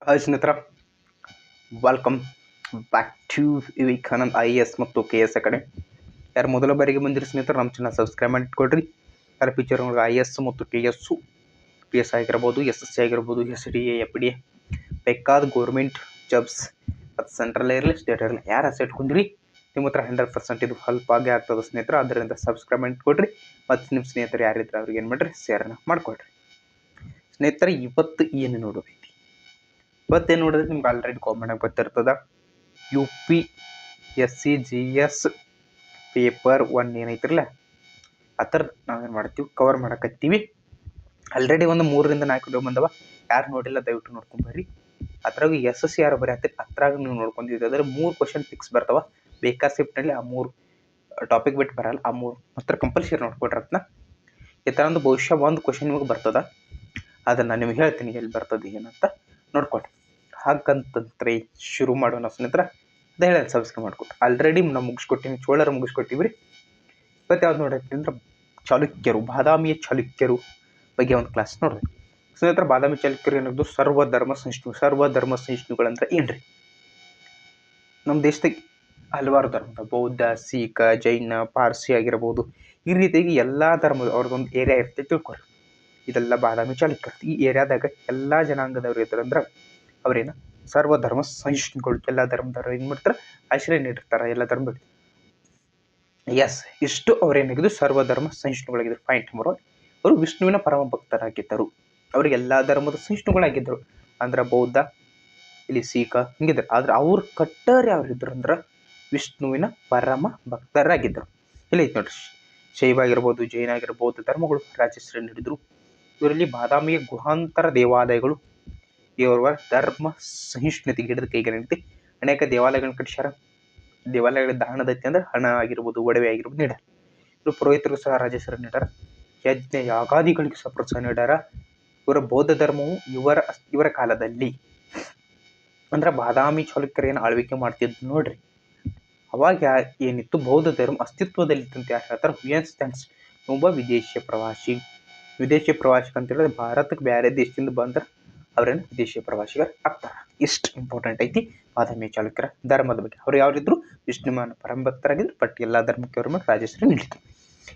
Hi ಸ್ನೇಹಿತರ, welcome back to Vivekanand IAS ಮತ್ತು KS academy. ಯಾರು ಮೊದಲ ಬಾರಿಗೆ ಬಂದಿರೋ ಸ್ನೇಹಿತರು ನಮ್ಮ ಚಾನಲ್ ಸಬ್ಸ್ಕ್ರೈಬ್ ಮಾಡಿ ಇಟ್ಕೊಳ್ರಿ. ಯಾರು ಫ್ಯೂಚರ್ IAS ಮತ್ತು KS PS ಆಗಿರ್ಬೋದು, SSC ಆಗಿರ್ಬೋದು, SDA, FDA ಬೇಕಾದ ಗೌರ್ಮೆಂಟ್ ಜಾಬ್ಸ್ ಅದು ಸೆಂಟ್ರಲ್ ಇರಲಿ ಸ್ಟೇಟ್ ಇರಲಿ ಯಾರು ಆಸೆ ಇಟ್ಕೊಂಡ್ರಿ ನಿಮ್ಮ ಹತ್ರ 100% ಇದು ಹೆಲ್ಪ್ ಆಗೇ ಆಗ್ತದೆ ಸ್ನೇಹಿತರೆ. ಅದರಿಂದ ಸಬ್ಸ್ಕ್ರೈಬ್ ಮಾಡಿ ಇಟ್ಕೊಳ್ರಿ ಮತ್ತು ನಿಮ್ಮ ಸ್ನೇಹಿತರು ಯಾರಿದ್ರೆ ಅವ್ರಿಗೆ ಏನು ಮಾಡಿರಿ ಶೇರ್ನ ಮಾಡ್ಕೊಳ್ರಿ. ಸ್ನೇಹಿತರೆ, ಇವತ್ತು ಏನು ನೋಡೋದೈತಿ, ಇವತ್ತೇನು ನೋಡಿದ್ರೆ ನಿಮ್ಗೆ ಆಲ್ರೆಡಿ ಕಾಮನ್ ಆಗಿ ಗೊತ್ತಿರ್ತದ. UPSC GS ಪೇಪರ್ 1 ಏನೈತಿರಲ್ಲ ಆ ಥರ ನಾವೇನು ಮಾಡ್ತೀವಿ ಕವರ್ ಮಾಡಕತ್ತೀವಿ. ಆಲ್ರೆಡಿ ಒಂದು 3ರಿಂದ 4 ವಿಡಿಯೋ ಬಂದವ. ಯಾರು ನೋಡಿಲ್ಲ ದಯವಿಟ್ಟು ನೋಡ್ಕೊಂಬರ್ರಿ. ಅದ್ರಾಗ SSC ಯಾರು ಬರೀ ಅದ್ರಾಗ ನೀವು ನೋಡ್ಕೊಂಡಿದ್ದೀವಿ ಅಂದರೆ 3 ಕ್ವಶನ್ ಫಿಕ್ಸ್ ಬರ್ತಾವ. ಬೇಕಾ ಶಿಫ್ಟ್ನಲ್ಲಿ ಆ 3 ಟಾಪಿಕ್ ಬಿಟ್ಟು ಬರಲ್ಲ. ಆ 3 ಮಾತ್ರ ಕಂಪಲ್ಸರಿ ನೋಡ್ಕೊಡ್ರತ್ನ. ಈ ಥರ ಒಂದು ಬಹುಶಃ ಒಂದು ಕ್ವಶನ್ ನಿಮಗೆ ಬರ್ತದ. ಅದನ್ನು ನಾನು ನಿಮ್ಗೆ ಹೇಳ್ತೀನಿ ಎಲ್ಲಿ ಬರ್ತದೆ ಏನಂತ ನೋಡ್ಕೊಳ್ರಿ. ಹಾಗಂತಂದ್ರೆ ಶುರು ಮಾಡೋಣ ಸ್ನೇಹಿತರ. ಅದೇ ಹೇಳಿ ಸಬ್ಸ್ಕ್ರೈಬ್ ಮಾಡ್ಕೊಟ್ಟು. ಆಲ್ರೆಡಿ ನಾವು ಮುಗಿಸ್ಕೊಟ್ಟಿನಿ, ಚೋಳರು ಮುಗಿಸ್ಕೊಟ್ಟಿವ್ರಿ. ಇವತ್ತು ಯಾವ್ದು ನೋಡೈತಿ ಅಂದ್ರೆ ಚಾಲುಕ್ಯರು, ಬಾದಾಮಿಯ ಚಾಲುಕ್ಯರು ಬಗ್ಗೆ ಒಂದು ಕ್ಲಾಸ್ ನೋಡ್ರಿ ಸ್ನೇಹಿತರ. ಬಾದಾಮಿ ಚಾಲುಕ್ಯರು ಏನಾದ್ರು ಸರ್ವಧರ್ಮ ಸಹಿಷ್ಣುಗಳಂದ್ರೆ ಏನ್ರಿ? ನಮ್ಮ ದೇಶದಾಗ ಹಲವಾರು ಧರ್ಮದ ಬೌದ್ಧ, ಸಿಖ್, ಜೈನ, ಪಾರ್ಸಿ ಆಗಿರ್ಬೋದು, ಈ ರೀತಿಯಾಗಿ ಎಲ್ಲ ಧರ್ಮದ ಅವ್ರದ್ದೊಂದು ಏರಿಯಾ ಇರ್ತೈತೆ ತಿಳ್ಕೊರಿ. ಇದೆಲ್ಲ ಬಾದಾಮಿ ಚಾಲುಕ್ಯರು. ಈ ಏರಿಯಾದಾಗ ಎಲ್ಲ ಜನಾಂಗದವ್ರು ಇರ್ತಾರಂದ್ರೆ ಅವ್ರೇನು ಸರ್ವಧರ್ಮ ಸಹಿಷ್ಣುಗಳು. ಎಲ್ಲ ಧರ್ಮದವ್ರು ಏನು ಮಾಡ್ತಾರೆ, ಆಶ್ರಯ ನೀಡಿರ್ತಾರೆ ಎಲ್ಲ ಧರ್ಮದಲ್ಲಿ. ಎಸ್, ಇಷ್ಟು ಅವ್ರೇನಾಗಿದ್ದು ಸರ್ವಧರ್ಮ ಸಹಿಷ್ಣುಗಳಾಗಿದ್ದರು. ಪಾಯಿಂಟ್ ನಂಬರ್ 1, ಅವರು ವಿಷ್ಣುವಿನ ಪರಮ ಭಕ್ತರಾಗಿದ್ದರು. ಅವ್ರಿಗೆ ಎಲ್ಲ ಧರ್ಮದ ಸಹಿಷ್ಣುಗಳಾಗಿದ್ದರು. ಅಂದ್ರೆ ಬೌದ್ಧ, ಇಲ್ಲಿ ಸಿಖ ಹಿಂಗಿದ್ರು. ಆದ್ರೆ ಅವ್ರು ಕಟ್ಟರ್ ಯಾವ್ರಿದ್ರು ಅಂದ್ರೆ ವಿಷ್ಣುವಿನ ಪರಮ ಭಕ್ತರಾಗಿದ್ದರು. ಇಲ್ಲಿ ಐತೆ ನೋಡ್ರಿ, ಶೈವ ಆಗಿರ್ಬೋದು, ಜೈನ ಆಗಿರ್ಬೋದು ಧರ್ಮಗಳು ರಾಜಶ್ರಯ ನೀಡಿದ್ರು. ಇವರಲ್ಲಿ ಬಾದಾಮಿಯ ಗುಹಾಂತರ ದೇವಾಲಯಗಳು ಇವರ ಧರ್ಮ ಸಹಿಷ್ಣುತೆಗೆ ಹಿಡಿದು ಕೈಗೆ ನಿಂತು ಅನೇಕ ದೇವಾಲಯಗಳನ್ನ ಕಟ್ಟಿಸ್ಯಾರ. ದೇವಾಲಯಗಳ ದಾನದತ್ತಿ ಅಂದ್ರೆ ಹಣ ಆಗಿರ್ಬೋದು, ಒಡವೆ ಆಗಿರ್ಬೋದು ನೀಡ್ಯಾರ. ಇವರು ಪುರೋಹಿತರು ಸಹ ರಾಜೇಶ್ವರ ನೀಡ್ಯಾರ. ಯಜ್ಞ ಯಾಗಾದಿಗಳಿಗೆ ಸಹ ಪ್ರೋತ್ಸಾಹ ನೀಡ್ಯಾರ. ಇವರ ಬೌದ್ಧ ಧರ್ಮವು ಇವರ ಕಾಲದಲ್ಲಿ ಅಂದ್ರೆ ಬಾದಾಮಿ ಚಾಲುಕ್ಯರು ಏನು ಆಳ್ವಿಕೆ ಮಾಡ್ತಿದ್ದು ನೋಡ್ರಿ, ಅವಾಗ ಏನಿತ್ತು ಬೌದ್ಧ ಧರ್ಮ ಅಸ್ತಿತ್ವದಲ್ಲಿತ್ತಂತ ಯಾರು ಹೇಳ್ತಾರೆ? ಹುಯನ್ ಸ್ಟ್ಯಾನ್ಸ್ ಒಬ್ಬ ವಿದೇಶಿ ಪ್ರವಾಸಿ ಅಂತ ಹೇಳಿದ್ರೆ ಭಾರತಕ್ಕೆ ಬೇರೆ ದೇಶದಿಂದ ಬಂದ್ರೆ ಅವ್ರೇನು ವಿದೇಶಿ ಪ್ರವಾಸಿಗರು ಆಗ್ತಾರೆ. ಇಷ್ಟು ಇಂಪಾರ್ಟೆಂಟ್ ಐತಿ ಬಾದಾಮಿ ಚಾಲುಕ್ಯರ ಧರ್ಮದ ಬಗ್ಗೆ. ಅವ್ರು ಯಾವ್ರಿದ್ರು? ವಿಷ್ಣುವಿನ ಪರಂಭಕ್ತರಾಗಿದ್ರು. ಬಟ್ ಎಲ್ಲ ಧರ್ಮಕ್ಕೆ ಅವ್ರ ಮೇಲೆ ರಾಜೇಶ್ವರಿ ನೀಡಿದ್ರು.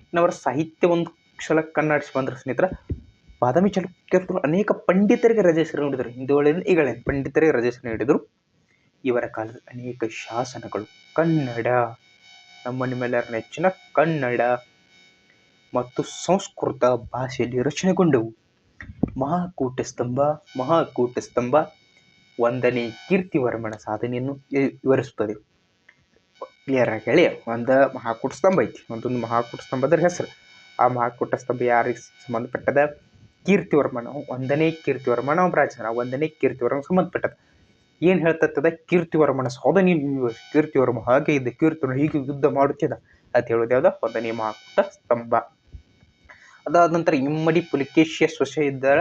ಇನ್ನು ಅವರ ಸಾಹಿತ್ಯ ಒಂದು ಕ್ಷಣ ಕನ್ನಡಿಸಿ ಬಂದ್ರೆ ಸ್ನೇಹಿತರ, ಬಾದಾಮಿ ಚಾಲುಕ್ಯರು ಅನೇಕ ಪಂಡಿತರಿಗೆ ರಾಜೇಶ್ವರಿ ನೀಡಿದರು. ಹಿಂದೂಗಳೇನು ಈಗಳೇನು ಪಂಡಿತರಿಗೆ ರಾಜೇಶ್ವರಿ ನೀಡಿದರು. ಇವರ ಕಾಲದ ಅನೇಕ ಶಾಸನಗಳು ಕನ್ನಡ, ನಮ್ಮ ನಿಮ್ಮೆಲ್ಲರ ನೆಚ್ಚಿನ ಕನ್ನಡ ಮತ್ತು ಸಂಸ್ಕೃತ ಭಾಷೆಯಲ್ಲಿ ರಚನೆಗೊಂಡವು. ಮಹಾಕೂಟ ಸ್ತಂಭ 1ನೇ ಕೀರ್ತಿವರ್ಮನ ಸಾಧನೆಯನ್ನು ವಿವರಿಸುತ್ತದೆ. ಕ್ಲಿಯರ್ ಆಗಿ ಹೇಳಿ, ಒಂದು ಮಹಾಕೂಟ ಸ್ತಂಭ ಐತಿ. ಒಂದೊಂದು ಮಹಾಕೂಟ ಸ್ತಂಭದ ಹೆಸರು. ಆ ಮಹಾಕೂಟ ಸ್ತಂಭ ಯಾರಿಗೆ ಸಂಬಂಧಪಟ್ಟದ? ಕೀರ್ತಿವರ್ಮನ 1ನೇ ಕೀರ್ತಿವರ್ಮನ ರಾಜನ 1ನೇ ಕೀರ್ತಿವರ್ಮನ ಸಂಬಂಧಪಟ್ಟದ. ಏನು ಹೇಳ್ತದ? ಕೀರ್ತಿವರ್ಮನ ಸಾಧನೆ, ಕೀರ್ತಿವರ್ಮ ಹಾಗೆ ಇದೆ, ಕೀರ್ತಿವರ್ಮ ಹೀಗೆ ಯುದ್ಧ ಮಾಡುತ್ತಿದ್ದ ಅಂತ ಹೇಳೋದು ಯಾವ್ದು? 1ನೇ ಮಹಾಕೂಟ ಸ್ತಂಭ. ಅದಾದ ನಂತರ ಇಮ್ಮಡಿ ಪುಲಿಕೇಶಿಯ ಸೊಸೆ ಇದ್ದಾಳ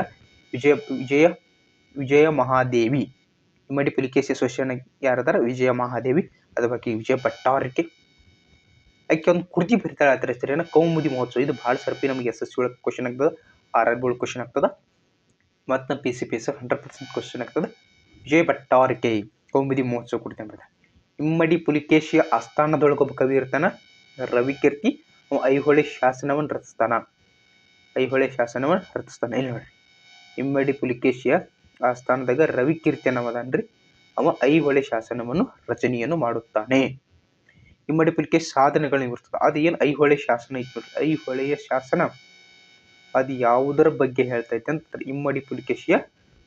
ವಿಜಯ ಮಹಾದೇವಿ. ಇಮ್ಮಡಿ ಪುಲಿಕೇಶಿಯ ಸೊಸೆಯನ್ನ ಯಾರದಾರ? ವಿಜಯ ಮಹಾದೇವಿ. ಅದ್ರ ಬಗ್ಗೆ ವಿಜಯ ಭಟ್ಟಾರಕೆ ಆಕೆ ಒಂದು ಕೃತಿ ಬರೀತಾಳೆ. ಅದರ ಹೆಸರೇನ? ಕೌಮುದಿ ಮಹೋತ್ಸವ. ಇದು ಭಾಳ ಸರ್ಪಿ ನಮಗೆ SSC ಒಳಗೆ ಕ್ವಶನ್ ಆಗ್ತದೆ, RRB ಒಳಗೆ ಕ್ವಶನ್ ಆಗ್ತದೆ, ಮತ್ತು ನಮ್ಮ PCPS 100% ಕ್ವಶನ್ ಆಗ್ತದೆ. ವಿಜಯ ಭಟ್ಟಾರಕೆ ಕೌಮುದಿ ಮಹೋತ್ಸವ ಕೃತಿ ಅಂಬದ. ಇಮ್ಮಡಿ ಪುಲಿಕೇಶಿಯ ಆಸ್ಥಾನದೊಳಗೊಬ್ಬ ಕವಿ ಇರ್ತಾನ, ರವಿಕೀರ್ತಿ. ಐಹೊಳೆ ಶಾಸನವನ್ನು ರಚಿಸ್ತಾನ. ಇಲ್ಲಿ ನೋಡ್ರಿ, ಇಮ್ಮಡಿ ಪುಲಿಕೇಶಿಯ ಆಸ್ಥಾನದಾಗ ರವಿಕೀರ್ತಿ ಅನ್ನೋದನ್ರಿ. ಅವ ಐಹೊಳೆ ಶಾಸನವನ್ನು ರಚನೆಯನ್ನು ಮಾಡುತ್ತಾನೆ. ಇಮ್ಮಡಿ ಪುಲಿಕೇಶಿ ಸಾಧನೆಗಳನ್ನ ಇರ್ತದೆ. ಅದು ಏನು ಐಹೊಳೆ ಶಾಸನ ಐತಿ ನೋಡ್ರಿ, ಐಹೊಳೆಯ ಶಾಸನ ಅದು ಯಾವುದರ ಬಗ್ಗೆ ಹೇಳ್ತೈತೆ ಅಂತ ಇಮ್ಮಡಿ ಪುಲಿಕೇಶಿಯ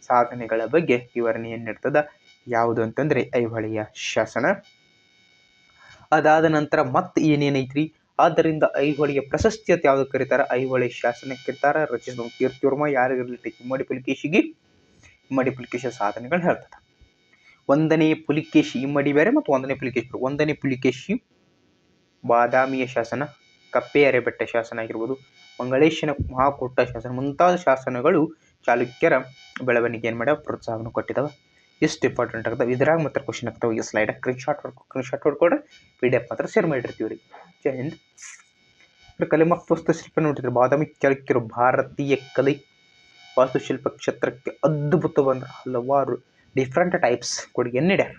ಸಾಧನೆಗಳ ಬಗ್ಗೆ ವಿವರಣೆ ಏನು ನೀಡ್ತದ. ಯಾವುದು ಅಂತಂದ್ರೆ ಐಹೊಳೆಯ ಶಾಸನ. ಅದಾದ ನಂತರ ಮತ್ತೆ ಏನೇನೈತ್ರಿ? ಆದ್ದರಿಂದ ಐಹೊಳೆಯ ಪ್ರಶಸ್ತಿ ಅಂತ ಯಾವ್ದು ಕರೀತಾರ? ಐಹೊಳೆ ಶಾಸನಕ್ಕೆ ಕರೀತಾರ. ರಚಿಸಿದ ಕೀರ್ತಿವರ್ಮ ಯಾರಿಗೆ ರಿಲೇಟೆಡ್? ಇಮ್ಮಡಿ ಪುಲಿಕೇಶಿಗೆ. ಇಮ್ಮಡಿ ಪುಲಿಕೇಶಿಯ ಸಾಧನೆಗಳು ಹೇಳ್ತದ. 1ನೇ ಪುಲಿಕೇಶಿ ಇಮ್ಮಡಿ ಬೇರೆ ಮತ್ತು 1ನೇ ಪುಲಿಕೇಶಿ. 1ನೇ ಪುಲಿಕೇಶಿ ಬಾದಾಮಿಯ ಶಾಸನ, ಕಪ್ಪೆ ಅರೆಬೆಟ್ಟ ಶಾಸನ ಆಗಿರ್ಬೋದು, ಮಂಗಳೇಶನ ಮಹಾಕೂಟ ಶಾಸನ ಮುಂತಾದ ಶಾಸನಗಳು ಚಾಲುಕ್ಯರ ಬೆಳವಣಿಗೆ ಏನು ಮಾಡ್ಯಾವ? ಪ್ರೋತ್ಸಾಹವನ್ನು ಕೊಟ್ಟಿದ್ದಾವೆ. ಎಷ್ಟು ಇಂಪಾರ್ಟೆಂಟ್ ಆಗ್ತದೆ. ಇದ್ರಾಗ ಮಾತ್ರ ಕ್ವಶನ್ ಆಗ್ತಾವೆ. ಈ ಸ್ಲೈಡ್ ಸ್ಕ್ರೀನ್ಶಾಟ್ ಹೊಡ್ಕೊಡ್ರೆ PDF ಮಾತ್ರ ಶೇರ್ ಮಾಡಿರ್ತೀವಿ ರೀ. ಜೈ ಹಿಂದ್. ಕಲೆ ಮತ್ತು ವಾಸ್ತುಶಿಲ್ಪ ನೋಡಿದ್ರೆ ಬಾದಾಮಿ ಚಾಲುಕ್ಯರು ಭಾರತೀಯ ಕಲೆ ವಾಸ್ತುಶಿಲ್ಪ ಕ್ಷೇತ್ರಕ್ಕೆ ಅದ್ಭುತವಾದ ಹಲವಾರು ಡಿಫ್ರೆಂಟ್ ಟೈಪ್ಸ್ ಕೊಡುಗೆ ನೀಡ್ಯಾರ.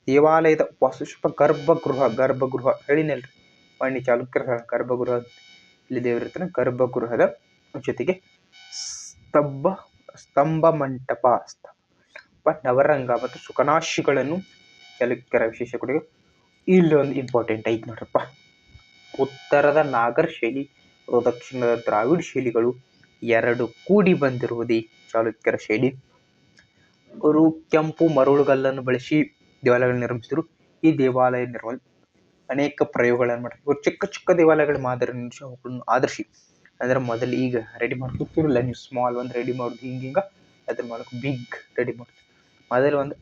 ದೇವಾಲಯದ ವಾಸ್ತುಶಿಲ್ಪ ಗರ್ಭಗೃಹ ಹೇಳಿನಲ್ರಿ ಮಣ್ಣಿ ಚಾಲುಕ್ಯರ ಗರ್ಭಗೃಹ ಇಲ್ಲಿ ದೇವರಿರ್ತಾನೆ. ಗರ್ಭಗೃಹದ ಜೊತೆಗೆ ಸ್ತಂಭ ಮಂಟಪ ನವರಂಗ ಮತ್ತು ಸುಖನಾಶಿಗಳನ್ನು ಚಾಲುಕ್ಯರ ವಿಶೇಷ ಕೊಡುಗೆ. ಇಲ್ಲೊಂದು ಇಂಪಾರ್ಟೆಂಟ್ ಐತಿ ನೋಡ್ರಪ್ಪ. ಉತ್ತರದ ನಾಗರ್ ಶೈಲಿ ದಕ್ಷಿಣದ ದ್ರಾವಿಡ ಶೈಲಿಗಳು ಎರಡು ಕೂಡಿ ಬಂದಿರುವುದೇ ಚಾಲುಕ್ಯರ ಶೈಲಿ. ಅವರು ಕೆಂಪು ಮರಳುಗಲ್ಲನ್ನು ಬಳಸಿ ದೇವಾಲಯಗಳನ್ನು ನಿರ್ಮಿಸಿದರು. ಈ ದೇವಾಲಯ ನಿರ್ಮಾಣ ಅನೇಕ ಪ್ರಯೋಗಗಳನ್ನು ಮಾಡಿದ್ರು. ಇವರು ಚಿಕ್ಕ ಚಿಕ್ಕ ದೇವಾಲಯಗಳ ಮಾದರಿಯನ್ನು ಆದರ್ಶಿ ಅಂದ್ರೆ ಮೊದಲು ಈಗ ರೆಡಿ ಮಾಡ್ತಿರ್ತಿರಲ್ಲ ನೀವು, ಸ್ಮಾಲ್ ಒಂದು ರೆಡಿ ಮಾಡೋದು ಹಿಂಗ ಅದ್ರ ಮೂಲಕ ಬಿಗ್ ರೆಡಿ ಮಾಡೋದು. ಮೊದಲು ಒಂದು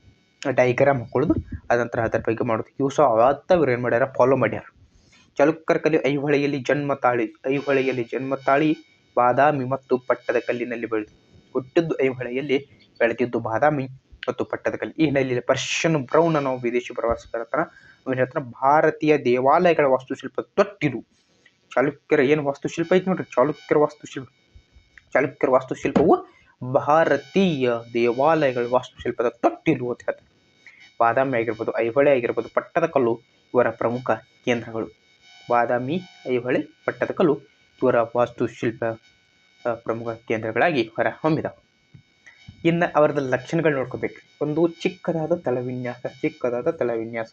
ಡೈಗ್ರಾಮ್ ಹಾಕೊಳ್ಳೋದು, ಅದಂತರ ಅದರ ಬಗ್ಗೆ ಮಾಡೋದು. ಇವು ಸಹ ಇವ್ರು ಏನು ಮಾಡ್ಯಾರ ಫಾಲೋ ಮಾಡ್ಯಾರ. ಚಾಲುಕ್ಯರ ಕಲೆ ಐಹೊಳೆಯಲ್ಲಿ ಜನ್ಮತಾಳಿ ಬಾದಾಮಿ ಮತ್ತು ಪಟ್ಟದ ಕಲ್ಲಿನಲ್ಲಿ ಬೆಳೆದು ಹುಟ್ಟಿದ್ದು ಐಹೊಳೆಯಲ್ಲಿ, ಬೆಳೆದಿದ್ದು ಬಾದಾಮಿ ಮತ್ತು ಪಟ್ಟದ ಕಲ್ಲು. ಈ ಹಿನ್ನೆಲೆಯಲ್ಲಿ ಪರ್ಷಿಯನ್ ಬ್ರೌನ್ ಅನ್ನೋ ವಿದೇಶಿ ಪ್ರವಾಸಿಗರ ಹೇಳ್ತಾನೆ ಭಾರತೀಯ ದೇವಾಲಯಗಳ ವಾಸ್ತುಶಿಲ್ಪ ತೊಟ್ಟಿಲು. ಚಾಲುಕ್ಯರ ಏನು ವಾಸ್ತುಶಿಲ್ಪ ಐತಿ ನೋಡ್ರಿ, ಚಾಲುಕ್ಯರ ವಾಸ್ತುಶಿಲ್ಪವು ಭಾರತೀಯ ದೇವಾಲಯಗಳ ವಾಸ್ತುಶಿಲ್ಪದ ತೊಟ್ಟಿಲು ಅಂತ ಹೇಳ್ತಾರೆ. ಬಾದಾಮಿ ಆಗಿರ್ಬೋದು, ಐಹೊಳೆ ಆಗಿರ್ಬೋದು, ಪಟ್ಟದಕಲ್ಲು ಇವರ ಪ್ರಮುಖ ಕೇಂದ್ರಗಳು. ಬಾದಾಮಿ, ಐಹೊಳೆ, ಪಟ್ಟದಕಲ್ಲು ಇವರ ವಾಸ್ತುಶಿಲ್ಪ ಪ್ರಮುಖ ಕೇಂದ್ರಗಳಾಗಿ ಹೊರ ಹೊಮ್ಮಿದವು. ಇನ್ನು ಅವರದ ಲಕ್ಷಣಗಳು ನೋಡ್ಕೋಬೇಕು. ಒಂದು ಚಿಕ್ಕದಾದ ತಳವಿನ್ಯಾಸ,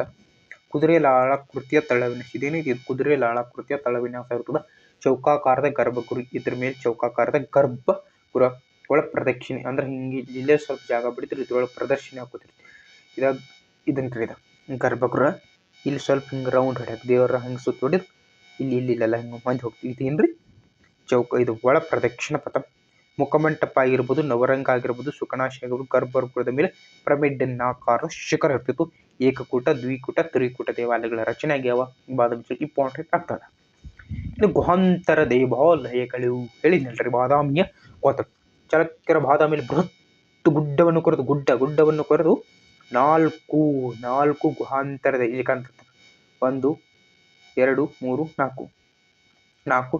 ಕುದುರೆ ಲಾಳಾಕೃತಿಯ ತಳವಿನ್ಯಾಸ. ಇದೇನಿದೆ, ಕುದುರೆ ಲಾಳಾಕೃತಿಯ ತಳವಿನ್ಯಾಸ ಇರ್ತದೆ. ಚೌಕಾಕಾರದ ಗರ್ಭಗುಡಿ, ಇದ್ರ ಮೇಲೆ ಚೌಕಾಕಾರದ ಗರ್ಭಗುಡಿ ಒಳ ಪ್ರದಕ್ಷಿಣೆ ಅಂದ್ರೆ ಹಿಂಗೆ ಇಲ್ಲೇ ಸ್ವಲ್ಪ ಜಾಗ ಬಿಡ್ತಿರಿ, ಇದ್ರೊಳಗೆ ಪ್ರದರ್ಶನ ಹಾಕೋತಿರ್ತೀವಿ. ಇದನ್ನ ಗರ್ಭಗೃಹ. ಇಲ್ಲಿ ಸ್ವಲ್ಪ ಹಿಂಗೆ ರೌಂಡ್ ಹೊಡ್ಯಾಕ ದೇವರ ಹಂಗೆ ಸುತ್ತ ಹೊಡಿದು ಇಲ್ಲೆಲ್ಲ ಹಿಂಗೆ ಮಂದಿ ಹೋಗ್ತೀವಿ. ಇದೇನ್ರಿ ಇದು ಒಳ ಪ್ರದಕ್ಷಿಣ ಪಥ. ಮುಖಮಂಟಪ ಆಗಿರ್ಬೋದು, ನವರಂಗ ಆಗಿರ್ಬೋದು, ಸುಖನಾಶಿ ಆಗಿರ್ಬೋದು, ಗರ್ಭಗೃಹದ ಮೇಲೆ ಪಿರಮಿಡ್ನಾಕಾರ ಶಿಖರ ಇರ್ತಿತ್ತು. ಏಕಕೂಟ, ದ್ವಿಕೂಟ, ತ್ರಿಕೂಟ ದೇವಾಲಯಗಳ ರಚನೆ ಆಗ್ಯಾವ. ಬಾದಾಮಿ ಇಂಪಾರ್ಟೆಂಟ್ ಆಗ್ತದೆ. ಇದು ಗುಹಾಂತರ ದೇವಾಲಯಗಳು ಹೇಳಿದ್ನಲ್ರಿ. ಬಾದಾಮಿಯ ಚಾಲುಕ್ಯರ ಬಾದಾಮಿಯಲ್ಲಿ ಬೃಹತ್ ಗುಡ್ಡವನ್ನು ಕೊರೆದು ನಾಲ್ಕು ಗುಹಾಂತರದ ಇಲ್ಲಿ ಕಾಣ್ತದೆ. 1, 2, 3, 4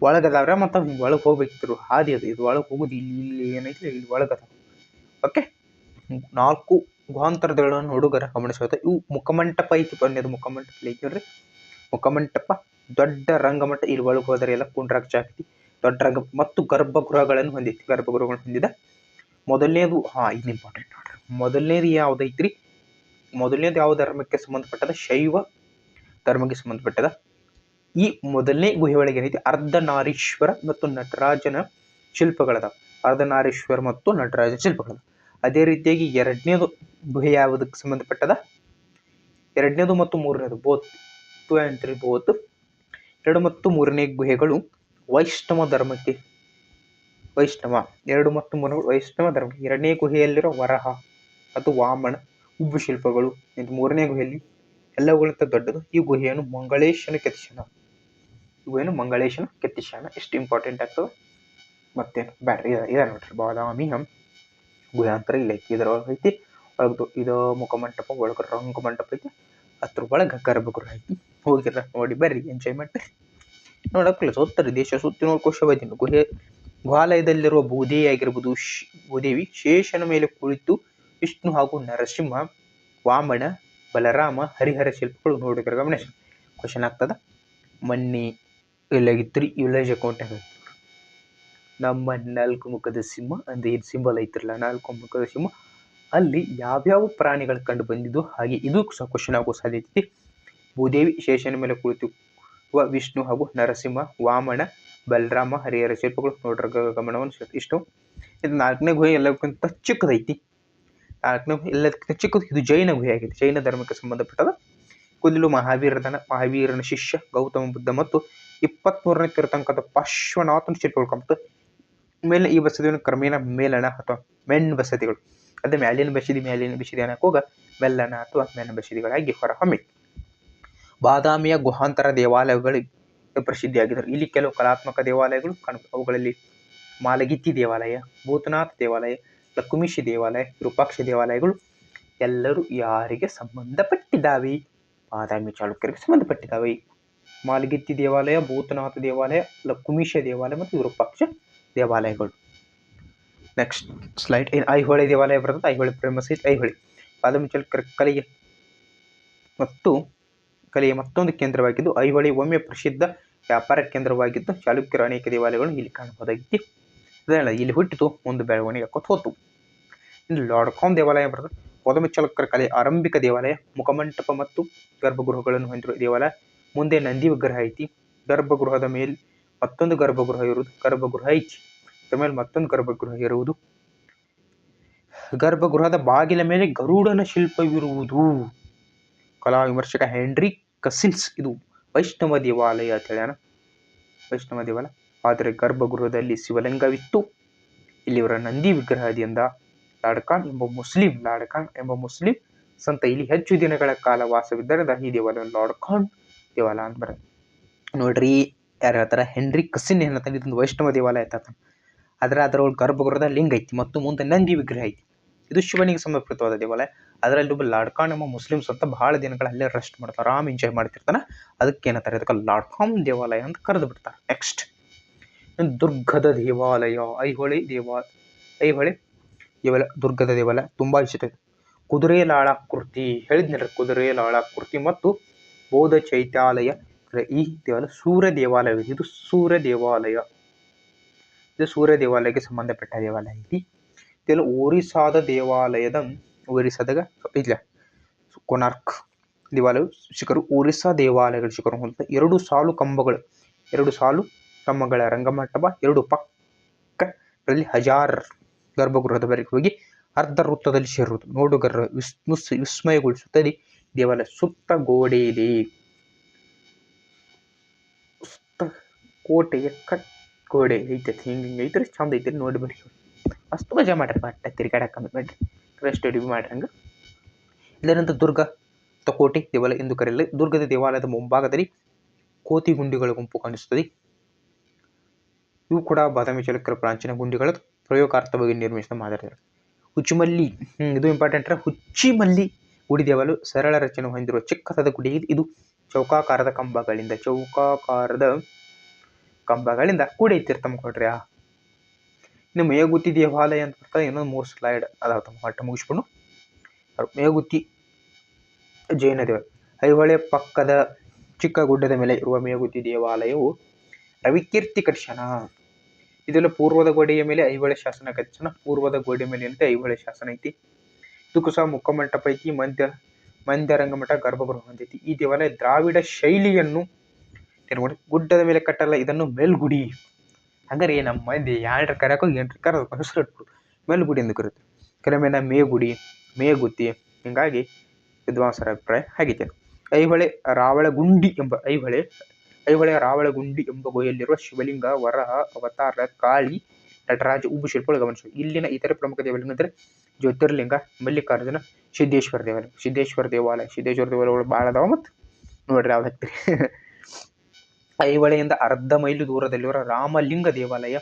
ಒಳಗದವ್ರೆ. ಮತ್ತು ಒಳಗೆ ಹೋಗ್ಬೇಕಿದ್ರು ಹಾದಿ ಅದು. ಇದು ಒಳಗೆ ಹೋಗುದು ಇಲ್ಲಿ ಏನೈತಿ ಇಲ್ಲಿ ಒಳಗದ. ಓಕೆ, 4 ಗುಹಾಂತರಗಳನ್ನು ಹುಡುಗರ ಗಮನಿಸುತ್ತೆ. ಇವು ಮುಖಮಂಟಪ ಐತಿ ಬನ್ನಿ, ಮುಖಮಂಟಪ ಐತಿ ನೋಡ್ರಿ. ಮುಖಮಂಟಪ, ದೊಡ್ಡ ರಂಗಮಂಟಪ, ಇಲ್ಲಿ ಒಳಗೆ ಹೋದರೆ ಎಲ್ಲ ಕುಂಡ್ರಾಕ್ ಜಾಸ್ತಿ ದೊಡ್ಡ ರಂಗ ಮತ್ತು ಗರ್ಭಗೃಹಗಳನ್ನು ಹೊಂದಿದ. ಮೊದಲನೇದು ಇದು ಇಂಪಾರ್ಟೆಂಟ್ ನೋಡ್ರಿ. ಮೊದಲನೇದು ಯಾವ್ದೈತ್ರಿ? ಮೊದಲನೇದು ಯಾವ ಧರ್ಮಕ್ಕೆ ಸಂಬಂಧಪಟ್ಟದ? ಶೈವ ಧರ್ಮಕ್ಕೆ ಸಂಬಂಧಪಟ್ಟದ. ಈ ಮೊದಲನೇ ಗುಹೆ ಒಳಗೆ ಏನೈತಿ? ಅರ್ಧನಾರೀಶ್ವರ ಮತ್ತು ನಟರಾಜನ ಶಿಲ್ಪಗಳದ. ಅದೇ ರೀತಿಯಾಗಿ ಎರಡನೇದು ಗುಹೆ ಯಾವುದಕ್ಕೆ ಸಂಬಂಧಪಟ್ಟದ? ಎರಡನೇದು ಮತ್ತು ಮೂರನೇದು ಬೋತ್ 2 and 3 ಬೋತ್. 2 ಮತ್ತು 3ನೇ ಗುಹೆಗಳು ವೈಷ್ಣವ ಧರ್ಮಕ್ಕೆ. 2 ಮತ್ತು 3 ವೈಷ್ಣವ ಧರ್ಮ. 2ನೇ ಗುಹೆಯಲ್ಲಿರೋ ವರಹ ಮತ್ತು ವಾಮನ ಉಬ್ಬು ಶಿಲ್ಪಗಳು. 3ನೇ ಗುಹೆಯಲ್ಲಿ ಎಲ್ಲವುಗಳಿಂದ ದೊಡ್ಡದು. ಈ ಗುಹೆಯನ್ನು ಮಂಗಳೇಶನ ಕೆತ್ತಿಸ್ಯಾನ. ಎಷ್ಟು ಇಂಪಾರ್ಟೆಂಟ್ ಆಗ್ತದೆ. ಮತ್ತೇನು ಬ್ಯಾಡ್ರಿ ಇದ ನೋಡ್ರಿ. ಬಾದಾಮಿ ಗುಹಾಂತರ ಇಲ್ಲ ಐತಿ. ಇದರೊಳಗೆ ಐತಿ ಇದು ಮುಖಮಂಟಪ, ಒಳಗೆ ರಂಗ ಮಂಟಪ ಐತಿ, ಅದ್ರ ಒಳಗೆ ಗರ್ಭಗೃಹ ಐತಿ. ಹೋಗಿರ ನೋಡಿ ಬರ್ರಿ, ಎಂಜಾಯ್ಮೆಂಟ್ ನೋಡಕ್ಕಲ್ಲ. ಸುತ್ತರಿ ದೇಶ ಸುತ್ತಿ ನೋಡ್ಕೋಶವೈತಿ. ಗುಹಾಲಯದಲ್ಲಿರುವ ಭೂದೇವಿ ಆಗಿರ್ಬೋದು, ಭೂದೇವಿ ಶೇಷನ ಮೇಲೆ ಕುಳಿತು ವಿಷ್ಣು ಹಾಗೂ ನರಸಿಂಹ, ವಾಮನ, ಬಲರಾಮ, ಹರಿಹರ ಶಿಲ್ಪಗಳು ನೋಡಿದ್ರೆ ಗಮನಿಸಿ. ಕ್ವಶನ್ ಆಗ್ತದ. ಮೊನ್ನೆ ಎಲ್ಲಾಗಿತ್ತು ರೀ ವಿಲೇಜ್ ಅಕೌಂಟ್ ನಮ್ಮ 4 ಮುಖದ ಸಿಂಹ ಅಂದ್ರೆ ಏನು ಸಿಂಬಲ್ ಐತಿರಲ್ಲ, 4 ಮುಖದ ಸಿಂಹ, ಅಲ್ಲಿ ಯಾವ್ಯಾವ ಪ್ರಾಣಿಗಳು ಕಂಡು ಬಂದಿದ್ದು ಹಾಗೆ ಇದು ಸಹ ಕ್ವಶನ್ ಆಗೋ ಸಾಧ್ಯತೆ. ಭೂದೇವಿ ಶೇಷನ ಮೇಲೆ ಕುಳಿತು ವಿಷ್ಣು ಹಾಗೂ ನರಸಿಂಹ, ವಾಮನ, ಬಲರಾಮ, ಹರಿಹರ ಶಿಲ್ಪಗಳು ನೋಡ್ರ ಗಮನವನ್ನು ಇಷ್ಟು. ಇದು 4ನೇ ಗುಹೆ ಎಲ್ಲಕ್ಕಿಂತ ಚಿಕ್ಕದೈತಿ. ಎಲ್ಲದಕ್ಕಿಂತ ಚಿಕ್ಕದು. ಇದು ಜೈನ ಗುಹೆ ಆಗಿದೆ. ಜೈನ ಧರ್ಮಕ್ಕೆ ಸಂಬಂಧಪಟ್ಟದ. ಕುದಿಲು ಮಹಾವೀರನ ಶಿಷ್ಯ ಗೌತಮ ಬುದ್ಧ ಮತ್ತು 23ನೇ ತೀರ್ಥಂಕದ ಪಾರ್ಶ್ವನಾಥನ ಶಿಲ್ಪಗಳು ಕಾಣ್ತು. ಮೇಲೆ ಈ ಬಸದಿಯನ್ನು ಕ್ರಮೇಣ ಮೇಲಣ ಅಥವಾ ಮೆನ್ ಬಸದಿಗಳು, ಅದೇ ಮ್ಯಾಲಿನ ಬಸದಿ ಅನ್ನಕ್ಕೆ ಹೋಗ ಮೆಲ್ಲಣ ಅಥವಾ ಮೆನ್ ಬಸದಿಗಳಾಗಿ ಹೊರಹೊಮ್ಮಿ ಬಾದಾಮಿಯ ಗುಹಾಂತರ ದೇವಾಲಯಗಳು ಪ್ರಸಿದ್ಧಿಯಾಗಿದ್ದರು. ಇಲ್ಲಿ ಕೆಲವು ಕಲಾತ್ಮಕ ದೇವಾಲಯಗಳು ಕಾಣುತ್ತವೆ. ಅವುಗಳಲ್ಲಿ ಮಾಲಗಿತ್ತಿ ದೇವಾಲಯ, ಭೂತನಾಥ ದೇವಾಲಯ, ಲಕುಮಿಷಿ ದೇವಾಲಯ, ವಿರೂಪಾಕ್ಷ ದೇವಾಲಯಗಳು ಎಲ್ಲರೂ ಯಾರಿಗೆ ಸಂಬಂಧಪಟ್ಟಿದ್ದಾವೆ? ಬಾದಾಮಿ ಚಾಲುಕ್ಯರಿಗೆ ಸಂಬಂಧಪಟ್ಟಿದ್ದಾವೆ. ಮಾಲಗಿತ್ತಿ ದೇವಾಲಯ, ಭೂತನಾಥ ದೇವಾಲಯ, ಲಕುಮಿಷ ದೇವಾಲಯ ಮತ್ತು ವಿರೂಪಾಕ್ಷ ದೇವಾಲಯಗಳು. ನೆಕ್ಸ್ಟ್ ಸ್ಲೈಡ್ ಏನು ಐಹೊಳೆ ದೇವಾಲಯ ಬರ್ತದೆ. ಐಹೊಳೆ ಪ್ರೇಮ ಸಹಿತ ಐಹೊಳೆ ಬಾದಾಮಿ ಚಾಲುಕ್ಯರ ಕಲೆಗೆ ಮತ್ತೊಂದು ಕೇಂದ್ರವಾಗಿದ್ದು, ಐಹೊಳೆ ಒಮ್ಮೆ ಪ್ರಸಿದ್ಧ ವ್ಯಾಪಾರ ಕೇಂದ್ರವಾಗಿದ್ದು, ಚಾಲುಕ್ಯರ ಅನೇಕ ದೇವಾಲಯಗಳು ಇಲ್ಲಿ ಕಾಣಬಹುದಾಗಿತ್ತು. ಅದಲ್ಲ ಇಲ್ಲಿ ಹುಟ್ಟಿತು, ಮುಂದೆ ಬೆಳವಣಿಗೆ ಹಾಕೋತ ಹೋತು. ಇನ್ನು ಲಾರ್ಡ್ ಕಾಮ್ ದೇವಾಲಯ ಬರ್ತದೆ. ಬಾದಾಮಿ ಚಾಲುಕ್ಯರ ಕಲೆ ಆರಂಭಿಕ ದೇವಾಲಯ, ಮುಖಮಂಟಪ ಮತ್ತು ಗರ್ಭಗೃಹಗಳನ್ನು ಹೊಂದಿರುವ ದೇವಾಲಯ. ಮುಂದೆ ನಂದಿ ವಿಗ್ರಹ ಐತಿ. ಗರ್ಭಗೃಹದ ಮೇಲೆ ಮತ್ತೊಂದು ಗರ್ಭಗೃಹ ಇರುವುದು. ಗರ್ಭಗೃಹ ಐತಿ, ಮೇಲೆ ಮತ್ತೊಂದು ಗರ್ಭಗೃಹ ಇರುವುದು. ಗರ್ಭಗೃಹದ ಬಾಗಿಲ ಮೇಲೆ ಗರುಡನ ಶಿಲ್ಪವಿರುವುದು. ಕಲಾ ವಿಮರ್ಶಕ ಹೆನ್ರಿ ಕಸಿನ್ಸ್ ಇದು ವೈಷ್ಣವ ದೇವಾಲಯ ಅಂತ ಹೇಳ್ಯಾನ. ವೈಷ್ಣವ ದೇವಾಲಯ, ಆದರೆ ಗರ್ಭಗೃಹದಲ್ಲಿ ಶಿವಲಿಂಗವಿತ್ತು. ಇಲ್ಲಿವರ ನಂದಿ ವಿಗ್ರಹದಿಂದ ಲಾರ್ಡ್ ಖಾನ್ ಎಂಬ ಮುಸ್ಲಿಂ ಸಂತ ಇಲ್ಲಿ ಹೆಚ್ಚು ದಿನಗಳ ಕಾಲ ವಾಸವಿದ್ದರಿಂದ ಈ ದೇವಾಲಯ ಲಾರ್ಡ್ ಖಾನ್ ದೇವಾಲಯ ಅಂತ ಬರ. ನೋಡ್ರಿ ಯಾರು ಹೇಳ್ತಾರ, ಹೆನ್ರಿ ಕಸಿನ್ ಏನಂತ, ಇದೊಂದು ವೈಷ್ಣವ ದೇವಾಲಯ ಅಂತ. ಅದರೊಳಗೆ ಗರ್ಭಗೃಹದ ಲಿಂಗ ಐತಿ ಮತ್ತು ಮುಂದೆ ನಂದಿ ವಿಗ್ರಹ ಐತಿ. ಇದು ಶಿವನಿಗೆ ಸಮರ್ಪಿತವಾದ ದೇವಾಲಯ. ಅದರಲ್ಲಿ ಒಬ್ಬ ಲಾರ್ಡ್ ಖಾನ್ ಎಂಬ ಮುಸ್ಲಿಮ್ಸ್ ಅಂತ ಬಹಳ ದಿನಗಳ ಅಲ್ಲೇ ರೆಸ್ಟ್ ಮಾಡ್ತಾರೆ, ಆರಾಮ್ ಎಂಜಾಯ್ ಮಾಡ್ತಿರ್ತಾನೆ. ಅದಕ್ಕೆ ಏನಂತಾರೆ, ಅದಕ್ಕೆ ಲಾರ್ಡ್ ಖಾನ್ ದೇವಾಲಯ ಅಂತ ಕರೆದು ಬಿಡ್ತಾರೆ. ನೆಕ್ಸ್ಟ್ ದುರ್ಗದ ದೇವಾಲಯ, ಐಹೊಳೆ ದೇವಾಲಯ ದುರ್ಗದ ದೇವಾಲಯ ತುಂಬಾ ಇಷ್ಟ. ಕುದುರೆ ಲಾಳಾಕೃತಿ ಹೇಳಿದ್ನಲ್ಲ, ಕುದುರೆ ಲಾಳಾಕೃತಿ ಮತ್ತು ಬೌದ್ಧ ಚೈತ್ಯಾಲಯ. ಈ ದೇವಾಲಯ ಸೂರ್ಯ ದೇವಾಲಯ. ಇದು ಸೂರ್ಯ ದೇವಾಲಯಕ್ಕೆ ಸಂಬಂಧಪಟ್ಟ ದೇವಾಲಯ ಐತಿ. ಇದೆಲ್ಲ ಒರಿಸ್ಸಾದ ಒರಿಸ್ಸಾದಾಗ ಇಲ್ಲ ಕೊನಾರ್ಕ್ ದೇವಾಲಯವು ಶಿಖರು ಒರಿಸ್ಸಾ ದೇವಾಲಯಗಳ ಶಿಖರ ಹೊಂದುತ್ತೆ. ಎರಡು ಸಾಲು ಕಂಬಗಳ ರಂಗಮಂಟಪ, ಎರಡು ಪಕ್ಕದಲ್ಲಿ ಹಜಾರ್ ಗರ್ಭಗೃಹದವರೆಗೆ ಹೋಗಿ ಅರ್ಧ ವೃತ್ತದಲ್ಲಿ ಸೇರುವುದು ನೋಡುಗರ ವಿಸ್ಮಯಗೊಳಿಸುತ್ತದೆ. ದೇವಾಲಯ ಸುತ್ತ ಗೋಡೆ ಇದೆ. ಕೋಟೆಯ ಗೋಡೆ ಐತೆ, ಹಿಂಗೆ ಐತ್ರಿ, ಚಂದ ಐತ್ರಿ, ನೋಡಿ ಬರ್ರಿ. ಮಸ್ತ್ ಮಜಾ ಮಾಡ್ರಿ, ತಿರ್ಗಾಡಕ ಬೇಡ್ರಿ, ರೆಸ್ಟ್ ಮಾಡ್ರಿ. ಹಂಗೆ ಇದರಂತ ದುರ್ಗ ಕೋಟೆ ದೇವಾಲಯ ಎಂದು ಕರೆಯಲು. ದುರ್ಗದ ದೇವಾಲಯದ ಮುಂಭಾಗದಲ್ಲಿ ಕೋತಿ ಗುಂಡಿಗಳ ಗುಂಪು ಕಾಣಿಸುತ್ತದೆ. ಇವು ಕೂಡ ಬಾದಾಮಿ ಚಾಲುಕ್ಯರ ಪ್ರಾಚೀನ ಗುಂಡಿಗಳ ಪ್ರಯೋಗಾರ್ಥವಾಗಿ ನಿರ್ಮಿಸಿದ ಮಾದರಿಗಳು. ಹುಚ್ಚುಮಲ್ಲಿ ಇದು ಇಂಪಾರ್ಟೆಂಟ್. ಹುಚ್ಚಿಮಲ್ಲಿ ಗುಡಿ ದೇವಾಲಯ ಸರಳ ರಚನೆ ಹೊಂದಿರುವ ಚಿಕ್ಕದಾದ ಗುಡಿ. ಇದು ಚೌಕಾಕಾರದ ಕಂಬಗಳಿಂದ ಕೂಡೈತಿರ್ ತಮ್ಕೊಡ್ರಿ. ಇನ್ನು ಮೇಗುತಿ ದೇವಾಲಯ ಅಂತ ಬರ್ತಾರೆ. ಇನ್ನೊಂದು 3 ಸ್ಲೈಡ್ ಅದಾವ, ತಮ್ಮ ಹೊಟ್ಟೆ ಮುಗಿಸ್ಕೊಂಡು. ಮೇಗುತಿ ಜೈನ ದೇವಾಲಯ, ಐಹೊಳೆ ಪಕ್ಕದ ಚಿಕ್ಕ ಗುಡ್ಡದ ಮೇಲೆ ಇರುವ ಮೇಗುತಿ ದೇವಾಲಯವು ರವಿಕೀರ್ತಿ ಕಟ್ಟಿಸ್ಯಾನ. ಇದೆಲ್ಲ ಪೂರ್ವದ ಗೋಡೆಯ ಮೇಲೆ ಐಹೊಳೆ ಶಾಸನ ಕಟ್ಟಿಸ್ಯಾನ. ಪೂರ್ವದ ಗೋಡೆ ಮೇಲೆ ಅಂತ ಐಹೊಳೆ ಶಾಸನ ಐತಿ. ಇದಕ್ಕೂ ಸಹ ಮುಖಮಂಟಪ ಐತಿ, ಮಂದ್ಯ ರಂಗಮಠ, ಗರ್ಭಗೃಹ ಹೊಂದೈತಿ. ಈ ದೇವಾಲಯ ದ್ರಾವಿಡ ಶೈಲಿಯನ್ನು ಗುಡ್ಡದ ಮೇಲೆ ಕಟ್ಟಲ್ಲ, ಇದನ್ನು ಮೇಲ್ಗುಡಿ. ಹಂಗಾರೆ ನಮ್ಮ ಮಂದಿ ಯಾರ ಕರೆಯಕ್ಕೋ ಹೆಸರು ಇಟ್ಬಿಡು, ಮೇಲ್ಗುಡಿ ಎಂದು ಕರೀತಾರೆ. ಕೆಲವೊಮ್ಮೆ ಮೇಗುತಿ, ಹಿಂಗಾಗಿ ವಿದ್ವಾಂಸರ ಅಭಿಪ್ರಾಯ ಆಗೈತೆ. ಐಹೊಳೆ ರಾವಳಗುಂಡಿ ಎಂಬ ಗುಹೆಯಲ್ಲಿರುವ ಶಿವಲಿಂಗ, ವರಹ ಅವತಾರ, ಕಾಳಿ, ನಟರಾಜ ಉಬ್ಬು ಶಿಲ್ಪಗಳು ಗಮನಿಸಬಹುದು. ಇಲ್ಲಿನ ಇತರೆ ಪ್ರಮುಖ ದೇವಾಲಯ ಅಂದರೆ ಜ್ಯೋತಿರ್ಲಿಂಗ, ಮಲ್ಲಿಕಾರ್ಜುನ, ಸಿದ್ದೇಶ್ವರ ದೇವಾಲಯಗಳು ಭಾಳ ಅದಾವ. ಮತ್ತು ನೋಡ್ರಿ ಯಾವ್ದು ಹಾಕ್ತೀರಿ. ಐಹೊಳೆಯಿಂದ ಅರ್ಧ ಮೈಲು ದೂರದಲ್ಲಿರುವ ರಾಮಲಿಂಗ ದೇವಾಲಯ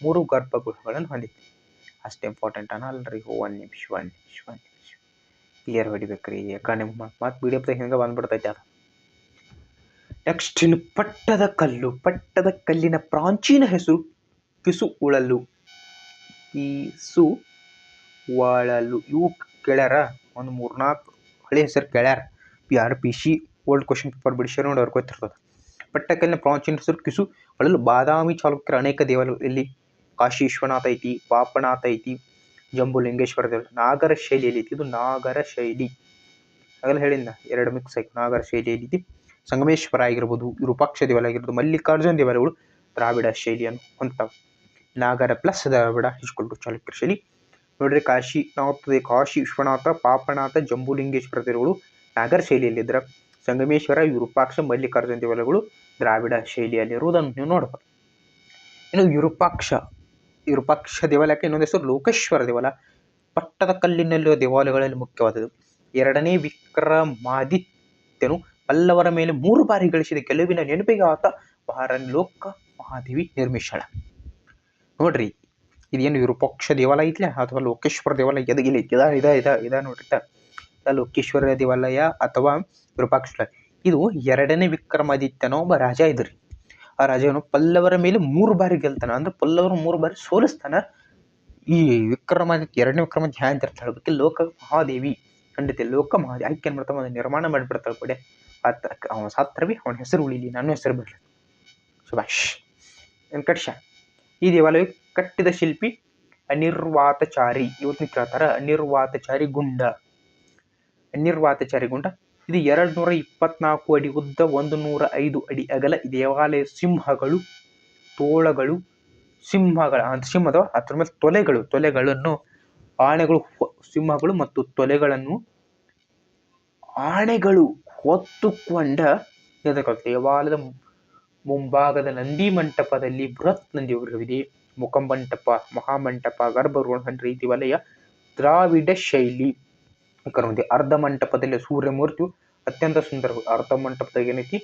3 ಗರ್ಭಗೃಹಗಳನ್ನು ಹೊಂದಿದೆ. ಅಷ್ಟು ಇಂಪಾರ್ಟೆಂಟ್ ಅನ್ನಲ್ರಿ. ಒಂದು ನಿಮಿಷ ಕ್ಲಿಯರ್ ಹೊಡಿಬೇಕ್ರಿ, ಯಾಕಂದ್ರೆ ಮತ್ತು PDF ಹೆಂಗೆ ಬಂದ್ಬಿಡ್ತೈತೆ ಅದು. ನೆಕ್ಸ್ಟ್ ಇನ್ನು ಪಟ್ಟದಕಲ್ಲಿನ ಪ್ರಾಚೀನ ಹೆಸರು ಪಿಸುವಳಲು. ಇವು ಕೇಳ್ಯಾರ, ಒಂದು 3-4 ಹಳೆ ಹೆಸರು ಕೇಳ್ಯಾರ. ಯಾರು PC ಓಲ್ಡ್ ಕ್ವಶನ್ ಪೇಪರ್ ಬಿಡಿಸ್ಯಾರ ನೋಡಿ, ಅವ್ರಿಗೆ ಗೊತ್ತಿರ್ತದೆ. ಪಟ್ಟದಕಲ್ಲಿನ ಪ್ರಾಚೀನ ಹೆಸರು ಪಿಸುವಳಲು. ಬಾದಾಮಿ ಚಾಲುಕ್ಯರ ಅನೇಕ ದೇವಾಲಯಗಳು ಇಲ್ಲಿ. ಕಾಶಿ ವಿಶ್ವನಾಥ ಐತಿ, ಪಾಪನಾಥ ಐತಿ, ಜಂಬುಲಿಂಗೇಶ್ವರ ದೇವಾಲಯ ನಾಗರ ಶೈಲಿಯಲ್ಲಿ ಐತಿ. ಇದು ನಾಗರ ಶೈಲಿ ಆಗಲ್ಲ ಹೇಳಿದ್ನ, 2 ಮಿಕ್ಸ್ ಆಯ್ತು. ನಾಗರ ಶೈಲಿಯಲ್ಲಿ ಐತಿ. ಸಂಗಮೇಶ್ವರ ಆಗಿರ್ಬೋದು, ವಿರೂಪಾಕ್ಷ ದೇವಾಲಯ ಆಗಿರ್ಬೋದು, ಮಲ್ಲಿಕಾರ್ಜುನ ದೇವಾಲಯಗಳು ದ್ರಾವಿಡ ಶೈಲಿಯನ್ನು ಹೊಂದ್ತಾವೆ. ನಾಗರ ಪ್ಲಸ್ ದ್ರಾವಿಡ ಇಸ್ಕೊಲ್ಟು ಚಾಲುಕ್ಯರ ಶೈಲಿ. ನೋಡ್ರಿ, ಕಾಶಿ ವಿಶ್ವನಾಥ, ಪಾಪನಾಥ, ಜಂಬುಲಿಂಗೇಶ್ವರ ದೇವಾಲಯಗಳು ನಾಗರ ಶೈಲಿಯಲ್ಲಿದ್ದರೆ, ಸಂಗಮೇಶ್ವರ, ವಿರೂಪಾಕ್ಷ, ಮಲ್ಲಿಕಾರ್ಜುನ ದೇವಾಲಯಗಳು ದ್ರಾವಿಡ ಶೈಲಿಯಲ್ಲಿರುವುದನ್ನು ನೀವು ನೋಡಬಹುದು. ಇನ್ನು ವಿರೂಪಾಕ್ಷ ದೇವಾಲಯಕ್ಕೆ ಇನ್ನೊಂದು ಹೆಸರು ಲೋಕೇಶ್ವರ ದೇವಾಲಯ. ಪಟ್ಟದಕಲ್ಲಿನಲ್ಲಿರುವ ದೇವಾಲಯಗಳಲ್ಲಿ ಮುಖ್ಯವಾದದ್ದು. 2ನೇ ವಿಕ್ರಮಾದಿತ್ಯನು ಪಲ್ಲವರ ಮೇಲೆ 3 ಬಾರಿ ಗಳಿಸಿದ ಗೆಲುವಿನ ನೆನಪಿಗೆ ಆತ ಲೋಕ ಮಹಾದೇವಿ ನಿರ್ಮಿಸಳ. ನೋಡ್ರಿ, ಇದೇನು ವಿರೂಪಾಕ್ಷ ದೇವಾಲಯ ಐತ್ಲ ಅಥವಾ ಲೋಕೇಶ್ವರ ದೇವಾಲಯ, ಇದ ನೋಡ್ರಿ. ಲೋಕೇಶ್ವರ ದೇವಾಲಯ ಅಥವಾ ವಿರೂಪಾಕ್ಷ, ಇದು 2ನೇ ವಿಕ್ರಮಾದಿತ್ಯನ ಒಬ್ಬ ರಾಜ ಇದ್ರಿ. ಆ ರಾಜನು ಪಲ್ಲವರ ಮೇಲೆ 3 ಬಾರಿ ಗೆಲ್ತಾನ. ಅಂದ್ರೆ ಪಲ್ಲವರು 3 ಬಾರಿ ಸೋಲಿಸ್ತಾನ. ಈ ವಿಕ್ರಮಾದಿತ್ಯ ಎರಡನೇ ವಿಕ್ರಮಾದಿತ್ಯ ಹ್ಯಾಂತ ಅಂತ ಹೇಳ್ಬೇಕು, ಲೋಕ ಮಹಾದೇವಿ ಖಂಡಿತ ಲೋಕ ಮಹಾದೇವಿ ಆಕೆ ಏನು ಮಾಡ್ತಾವ ಅದನ್ನ ನಿರ್ಮಾಣ ಮಾಡಿಬಿಡ್ತಾಳೆ ಕೊಡೆ. ಅವನ ಸತ್ರ ಬಿ ಅವನ ಹೆಸರು ಉಳಿಲಿ, ನನ್ನ ಹೆಸರು ಬರಲಿ. ಸುಭಾಷ್ ವೆಂಕಟೇಶ. ಈ ದೇವಾಲಯ ಕಟ್ಟಿದ ಶಿಲ್ಪಿ ಅನಿರ್ವಾತಚಾರಿ. ಇವತ್ತು ಕೇಳ್ತಾರ ಅನಿರ್ವಾತಚಾರಿ ಗುಂಡ. ಅನಿರ್ವಾತಚಾರಿ ಗುಂಡ. ಇದು 224 ಅಡಿ ಉದ್ದ, 105 ಅಡಿ ಅಗಲ. ಈ ದೇವಾಲಯ ಸಿಂಹಗಳು, ತೋಳಗಳು, ಸಿಂಹದ ಅದ್ರ ಮೇಲೆ ತೊಲೆಗಳನ್ನು ಆನೆಗಳು, ಸಿಂಹಗಳು ಮತ್ತು ತೊಲೆಗಳನ್ನು ಆನೆಗಳು ಹೊತ್ತುಕೊಂಡ ದೇವಾಲಯದ ಮುಂಭಾಗದ ನಂದಿ ಮಂಟಪದಲ್ಲಿ ಬೃಹತ್ ನಂದಿ ವಿಗ್ರಹವಿದೆ. ಮುಖಮಂಟಪ, ಮಹಾಮಂಟಪ, ಗರ್ಭಗೃಹ ರೀತಿ ವಲಯ ದ್ರಾವಿಡ ಶೈಲಿ. ಅರ್ಧ ಮಂಟಪದಲ್ಲಿ ಸೂರ್ಯಮೂರ್ತಿಯು ಅತ್ಯಂತ ಸುಂದರ. ಅರ್ಧ ಮಂಟಪದಾಗ ಏನೈತಿ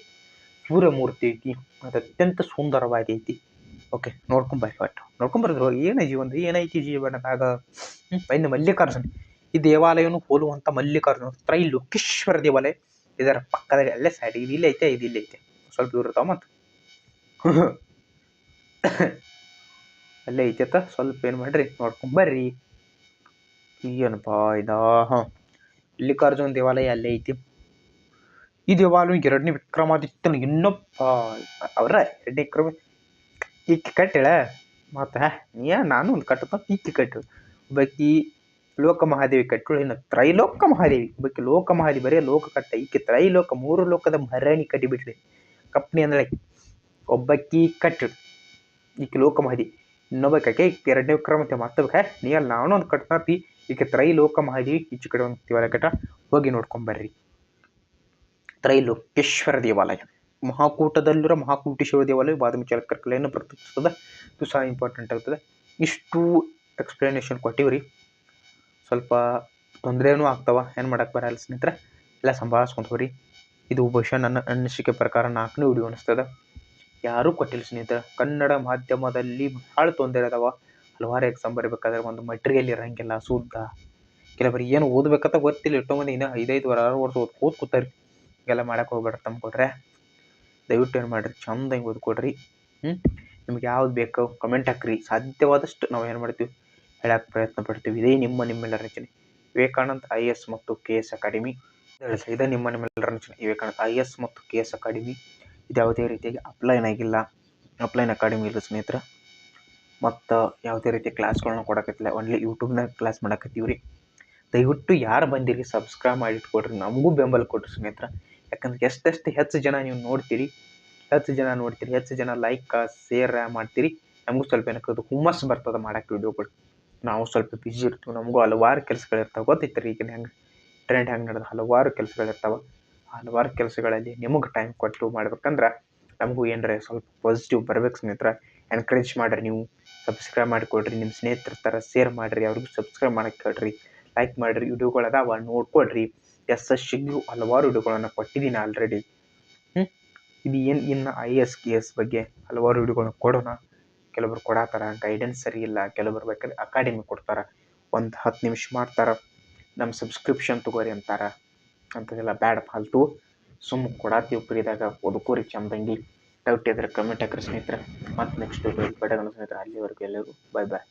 ಸೂರ್ಯಮೂರ್ತಿ ಐತಿ, ಅದು ಅತ್ಯಂತ ಸುಂದರವಾಗೈತಿ. ಓಕೆ, ನೋಡ್ಕೊಂಬರ್ದ್ರು ಏನೈತಿ ಜೀವನದಾಗ. ಇನ್ನು ಮಲ್ಲಿಕಾರ್ಜುನ. ಈ ದೇವಾಲಯವನ್ನು ಹೋಲುವಂಥ ಮಲ್ಲಿಕಾರ್ಜುನ ತ್ರೈಲೋಕೇಶ್ವರ ದೇವಾಲಯ ಇದರ ಪಕ್ಕದಾಗ ಅಲ್ಲೇ ಸೈಡ್ ಇಲ್ಲಿ ಐತೆ, ಇಲ್ಲಿ ಐತೆ, ಸ್ವಲ್ಪ ದೂರ ಇರ್ತಾವ ಮತ್ತು ಅಲ್ಲೇ ಐತೆ. ಸ್ವಲ್ಪ ಏನು ಮಾಡ್ರಿ ನೋಡ್ಕೊಂಬರ್ರಿ. ಏನಪ್ಪಾ ಇದಾ ಮಲ್ಲಿಕಾರ್ಜುನ ದೇವಾಲಯ ಅಲ್ಲೇ ಐತಿ. ಈ ದೇವಾಲಯ ಎರಡನೇ ವಿಕ್ರಮಾದಿತ್ಯನ ಇನ್ನೊಬ್ಬ ಅವರ ಎರಡನೇ ವಿಕ್ರಮ ಈಕೆ ಕಟ್ಟಿಳ ಮತ್ತು ನಾನು ಒಂದು ಕಟ್ಟತ ಈಕೆ ಕಟ್ಟಿಳು. ಒಬ್ಬಾಕಿ ಲೋಕ ಮಹಾದೇವಿ ಕಟ್ಟಳು, ಇನ್ನು ತ್ರೈಲೋಕ ಮಹಾದೇವಿ. ಒಬ್ಬಾಕಿ ಲೋಕ ಮಹಾದೇವಿ ಬರೀ ಲೋಕ ಕಟ್ಟ, ಈಕೆ ತ್ರೈಲೋಕ 3 ಲೋಕದ ಮರಣಿ ಕಟ್ಟಿಬಿಟ್ಲಿ. ಕಪ್ಪಣಿ ಅಂದ್ರೆ ಒಬ್ಬಾಕಿ ಕಟ್ಟಳು, ಈಕೆ ಲೋಕ ಮಹಾದೇವಿ. ಇನ್ನೊಬ್ಬಾಕೆ ಎರಡನೇ ವಿಕ್ರಮಾದಿತ್ಯ ಮತ್ತೊಬ್ಬ ನಾನು ಒಂದು ಕಟ್ತಾತಿ, ಈಕೆ ತ್ರೈಲೋಕ ಮಹಾದೇವಿ. ಈಚೆ ಕಡೆ ಒಂದು ದೇವಾಲಯ ಕಟ್ಟ, ಹೋಗಿ ನೋಡ್ಕೊಂಬರ್ರಿ. ತ್ರೈಲೋಕೇಶ್ವರ ದೇವಾಲಯ ಮಹಾಕೂಟದಲ್ಲಿರೋ ಮಹಾಕೂಟೇಶ್ವರ ದೇವಾಲಯ ಬಾದಾಮಿ ಕಲೆಯನ್ನು ಪ್ರತಿಷ್ಠಿಸ್ತದೆ. ಇದು ಸಹ ಇಂಪಾರ್ಟೆಂಟ್ ಆಗ್ತದೆ. ಇಷ್ಟು ಎಕ್ಸ್ಪ್ಲನೇಷನ್ ಕೊಟ್ಟಿವ್ರಿ. ಸ್ವಲ್ಪ ತೊಂದರೆನೂ ಆಗ್ತಾವ, ಏನು ಮಾಡಕ್ಕೆ ಬರಲ್ಲ ಸ್ನೇಹಿತರೆ, ಎಲ್ಲ ಸಂಭಾಳಿಸ್ಕೊಂಡು ಹೋಗ್ರಿ. ಇದು ಬಹುಶಃ ನನ್ನ ಅನಿಸಿಕೆ ಪ್ರಕಾರ 4ನೇ ವಿಡಿಯೋ ಅನಿಸ್ತದೆ. ಯಾರೂ ಕೊಟ್ಟಿಲ್ಲ ಸ್ನೇಹಿತರೆ. ಕನ್ನಡ ಮಾಧ್ಯಮದಲ್ಲಿ ಭಾಳ ತೊಂದರೆ ಅದಾವ. ಹಲವಾರು ಎಕ್ಸಾಮ್ ಬರಬೇಕಾದ್ರೆ ಒಂದು ಮಟೀರಿಯಲ್ ಇರೋಂಗಿಲ್ಲ, ಶುದ್ಧ. ಕೆಲವರಿಗೆ ಏನು ಓದಬೇಕಂತ ಗೊತ್ತಿಲ್ಲ, ಎಷ್ಟೋ ಮಂದಿ ಇನ್ನೂ 5-5 ವರ್ಷ ಓದ್ಕೊತಾರೆ. ಹಿಂಗೆಲ್ಲ ಮಾಡಕ್ಕೆ ಹೋಗ್ಬೇಡ್ರಿ ತಮ್ಕೊಡ್ರೆ. ದಯವಿಟ್ಟು ಏನು ಮಾಡಿರಿ, ಚಂದ ಹಿಂಗೆ ಓದ್ಕೊಡ್ರಿ. ನಿಮ್ಗೆ ಯಾವ್ದು ಬೇಕು ಕಮೆಂಟ್ ಹಾಕ್ರಿ. ಸಾಧ್ಯವಾದಷ್ಟು ನಾವು ಏನು ಮಾಡ್ತೀವಿ ಹೇಳಕ್ಕೆ ಪ್ರಯತ್ನ ಪಡ್ತೀವಿ. ಇದೇ ನಿಮ್ಮೆಲ್ಲರ ರಚನೆ ವಿವೇಕಾನಂದ IAS ಮತ್ತು KS ಅಕಾಡೆಮಿ. ಇದೇ ನಿಮ್ಮೆಲ್ಲರ ರಚನೆ ವಿವೇಕಾನಂದ IAS ಮತ್ತು KS ಅಕಾಡೆಮಿ. ಇದು ಯಾವುದೇ ರೀತಿಯಾಗಿ ಅಪ್ಲೈನ್ ಅಕಾಡೆಮಿ ಇಲ್ಲ ಸ್ನೇಹಿತರೆ. ಮತ್ತು ಯಾವುದೇ ರೀತಿಯ ಕ್ಲಾಸ್ಗಳನ್ನ ಕೊಡಕತ್ತಿಲ್ಲ, ಓನ್ಲಿ ಯೂಟ್ಯೂಬ್ನಾಗ ಕ್ಲಾಸ್ ಮಾಡಕತ್ತೀವಿ ರೀ. ದಯವಿಟ್ಟು ಯಾರು ಬಂದಿರಿ ಸಬ್ಸ್ಕ್ರೈಬ್ ಮಾಡಿ ಇಟ್ಕೊಡ್ರಿ, ನಮಗೂ ಬೆಂಬಲ ಕೊಡ್ರಿ ಸ್ನೇಹಿತರೆ. ಯಾಕಂದ್ರೆ ಹೆಚ್ಚು ಜನ ನೀವು ನೋಡ್ತೀರಿ, ಹೆಚ್ಚು ಜನ ಲೈಕ್ ಶೇರ್ ಮಾಡ್ತೀರಿ, ನಮಗೂ ಸ್ವಲ್ಪ ಏನಕ್ಕೆ ಹುಮ್ಮಸ್ಸು ಬರ್ತದೆ ಮಾಡೋಕ್ಕೆ ವಿಡಿಯೋಗಳು. ನಾವು ಸ್ವಲ್ಪ ಬಿಜಿ ಇರ್ತೀವಿ, ನಮಗೂ ಹಲವಾರು ಕೆಲಸಗಳಿರ್ತಾವೆ. ಗೊತ್ತೈತ್ರಿ ಈಗಿನ ಹೆಂಗೆ ಟ್ರೆಂಡ್ ಹೆಂಗೆ ನಡೆದು ಹಲವಾರು ಕೆಲಸಗಳಿರ್ತಾವೆ. ಹಲವಾರು ಕೆಲಸಗಳಲ್ಲಿ ನಿಮಗೆ ಟೈಮ್ ಕೊಟ್ಟು ಮಾಡ್ಬೇಕಂದ್ರೆ ನಮಗೂ ಏನರ ಸ್ವಲ್ಪ ಪಾಸಿಟಿವ್ ಬರ್ಬೇಕು ಸ್ನೇಹಿತರೆ. ಎನ್ಕರೇಜ್ ಮಾಡಿರಿ, ನೀವು ಸಬ್ಸ್ಕ್ರೈಬ್ ಮಾಡಿಕೊಡ್ರಿ, ನಿಮ್ಮ ಸ್ನೇಹಿತರ ಥರ ಶೇರ್ ಮಾಡಿರಿ, ಅವ್ರಿಗೂ ಸಬ್ಸ್ಕ್ರೈಬ್ ಮಾಡಕ್ಕೆ ಹೇಳ್ರಿ, ಲೈಕ್ ಮಾಡಿರಿ. ವಿಡಿಯೋಗಳು ಅದಾವ ನೋಡ್ಕೊಡ್ರಿ. SSCಗೂ ಹಲವಾರು ವಿಡಿಯೋಗಳನ್ನು ಕೊಟ್ಟಿದ್ದೀನಿ ಆಲ್ರೆಡಿ. ಇದು ಇನ್ನು IAS KS ಬಗ್ಗೆ ಹಲವಾರು ವಿಡಿಯೋಗಳನ್ನ ಕೊಡೋಣ. ಕೆಲವರು ಕೊಡತ್ತಾರ, ಗೈಡೆನ್ಸ್ ಸರಿ ಇಲ್ಲ. ಕೆಲವರು ಬೇಕಾದ್ರೆ ಅಕಾಡೆಮಿ ಕೊಡ್ತಾರೆ, ಒಂದು 10 ನಿಮಿಷ ಮಾಡ್ತಾರೆ, ನಮ್ಮ ಸಬ್ಸ್ಕ್ರಿಪ್ಷನ್ ತಗೋರಿ ಅಂತಾರೆ. ಅಂಥದ್ದೆಲ್ಲ ಬ್ಯಾಡ ಫಾಲ್ತು. ಸುಮ್ಮನೆ ಕೊಡಾತೀವಿ ಫ್ರೀದಾಗ, ಓದ್ಕೋರಿ ಚಂದಂಗಿ. ಡೌಟ್ ಇದ್ರೆ ಕಮೆಂಟ್ ಹಾಕ್ರಿ ಸ್ನೇಹಿತರೆ. ಮತ್ತು ನೆಕ್ಸ್ಟ್ ವಿಡಿಯೋ ಸ್ನೇಹಿತರೆ. ಅಲ್ಲಿವರೆಗೂ ಎಲ್ಲರಿಗೂ ಬಾಯ್.